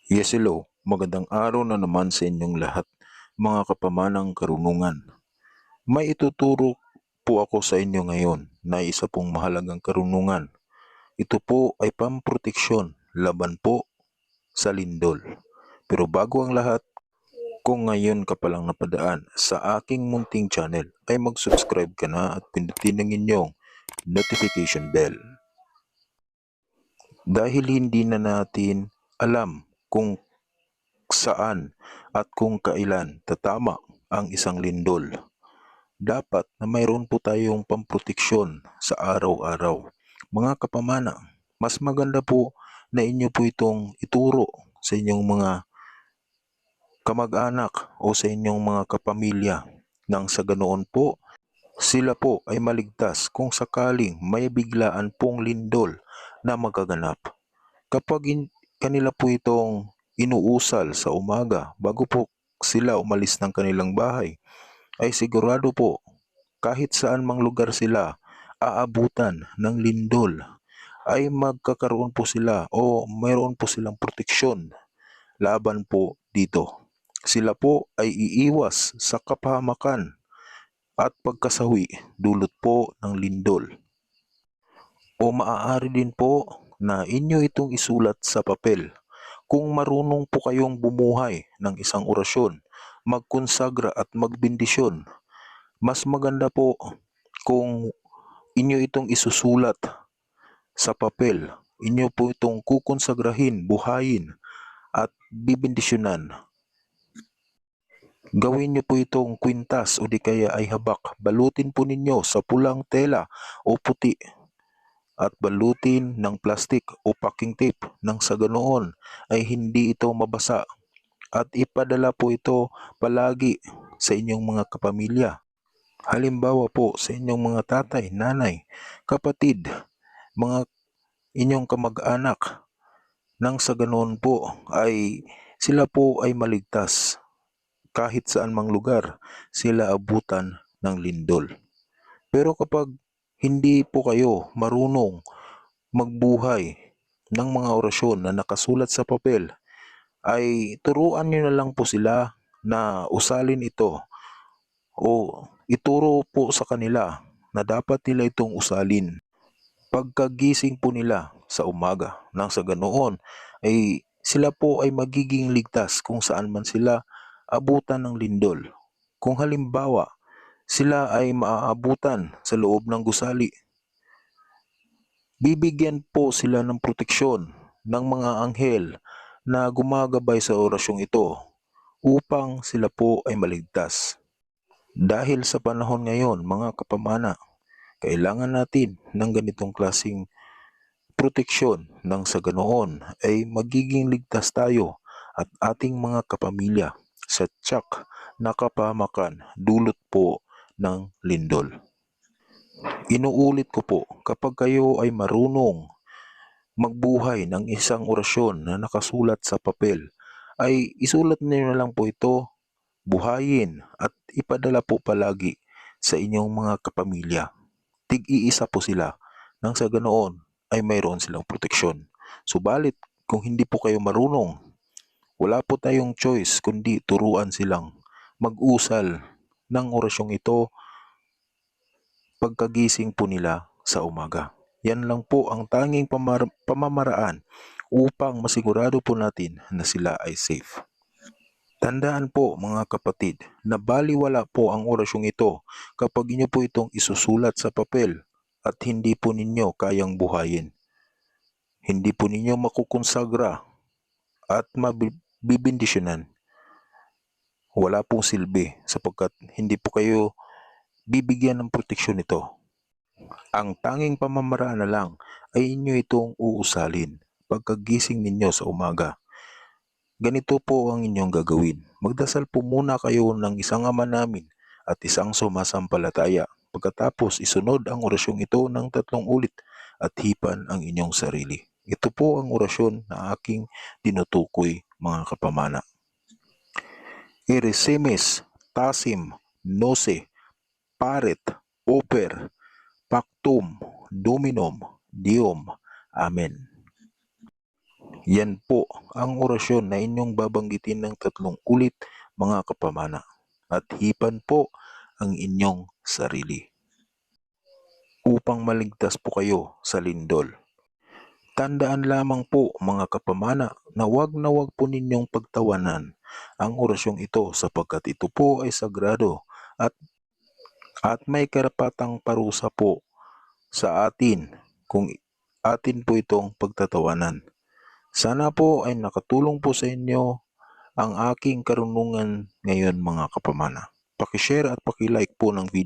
Yes, hello. Magandang araw na naman sa inyong lahat, mga kapamanang karunungan. May ituturo po ako sa inyo ngayon na isa pong mahalagang karunungan. Ito po ay pamproteksyon laban po sa lindol. Pero bago ang lahat, kung ngayon ka palang napadaan sa aking munting channel, ay mag-subscribe ka na at pindutin ang inyong notification bell. Dahil hindi na natin alam kung saan at kung kailan tatama ang isang lindol. Dapat na mayroon po tayong pamproteksyon sa araw-araw. Mga kapamana, mas maganda po na inyo po itong ituro sa inyong mga kamag-anak o sa inyong mga kapamilya nang sa ganoon po sila po ay maligtas kung sakaling may biglaan pong lindol na magaganap. Kanila po itong inuusal sa umaga bago po sila umalis ng kanilang bahay, ay sigurado po kahit saan mang lugar sila aabutan ng lindol, ay magkakaroon po sila o mayroon po silang proteksyon laban po dito. Sila po ay iiwas sa kapahamakan at pagkasawi dulot po ng lindol. O maaari din po na inyo itong isulat sa papel. Kung marunong po kayong bumuhay ng isang orasyon, magkonsagra at magbendisyon, mas maganda po kung inyo itong isusulat sa papel. Inyo po itong kukonsagrahin, buhayin at bibendisyonan. Gawin niyo po itong kwintas o di kaya ay habak. Balutin po ninyo sa pulang tela o puti at balutin ng plastik o packing tape nang sa ganoon ay hindi ito mabasa at ipadala po ito palagi sa inyong mga kapamilya. Halimbawa po sa inyong mga tatay, nanay, kapatid, mga inyong kamag-anak nang sa ganoon po ay sila po ay maligtas kahit saan mang lugar sila abutan ng lindol. Pero kapag hindi po kayo marunong magbuhay ng mga orasyon na nakasulat sa papel, ay turuan nyo na lang po sila na usalin ito o ituro po sa kanila na dapat nila itong usalin pagkagising po nila sa umaga. Nang sa ganoon ay sila po ay magiging ligtas kung saan man sila abutan ng lindol. Kung halimbawa sila ay maaabutan sa loob ng gusali, bibigyan po sila ng proteksyon ng mga anghel na gumagabay sa orasyong ito upang sila po ay maligtas. Dahil sa panahon ngayon, mga kapamana, kailangan natin ng ganitong klasing proteksyon nang sa ganoon ay magiging ligtas tayo at ating mga kapamilya sa tiyak na kapahamakan dulot po ng lindol. Inuulit ko po, kapag kayo ay marunong magbuhay ng isang orasyon na nakasulat sa papel, ay isulat niyo na lang po ito, buhayin at ipadala po palagi sa inyong mga kapamilya. Tig-iisa po sila nang sa ganoon ay mayroon silang proteksyon. Subalit kung hindi po kayo marunong, wala po tayong choice kundi turuan silang mag-usal ng orasyong ito pagkagising po nila sa umaga. Yan lang po ang tanging pamamaraan upang masigurado po natin na sila ay safe. Tandaan po mga kapatid na baliwala po ang orasyong ito kapag inyo po itong isusulat sa papel at hindi po ninyo kayang buhayin. Hindi po ninyo makukonsagra at mabibindisyonan. Wala pong silbi sapagkat hindi po kayo bibigyan ng proteksyon nito. Ang tanging pamamaraan na lang ay inyo itong uusalin pagkagising ninyo sa umaga. Ganito po ang inyong gagawin. Magdasal po muna kayo ng isang Ama namin at isang sumasampalataya. Pagkatapos isunod ang orasyong ito ng 3 ulit at hipan ang inyong sarili. Ito po ang orasyon na aking tinutukoy, mga kapamana. Irisemes, tasim, nose, paret, oper, pactum, dominum, diom. Amen. Yan po ang orasyon na inyong babanggitin ng 3 ulit mga kapamana. At hipan po ang inyong sarili upang maligtas po kayo sa lindol. Tandaan lamang po mga kapamana na wag po ninyong pagtawanan ang orasyong ito sapagkat ito po ay sagrado at may karapatang parusa po sa atin kung atin po itong pagtatawanan. Sana po ay nakatulong po sa inyo ang aking karunungan ngayon mga kapamana. Paki-share at paki-like po ng video.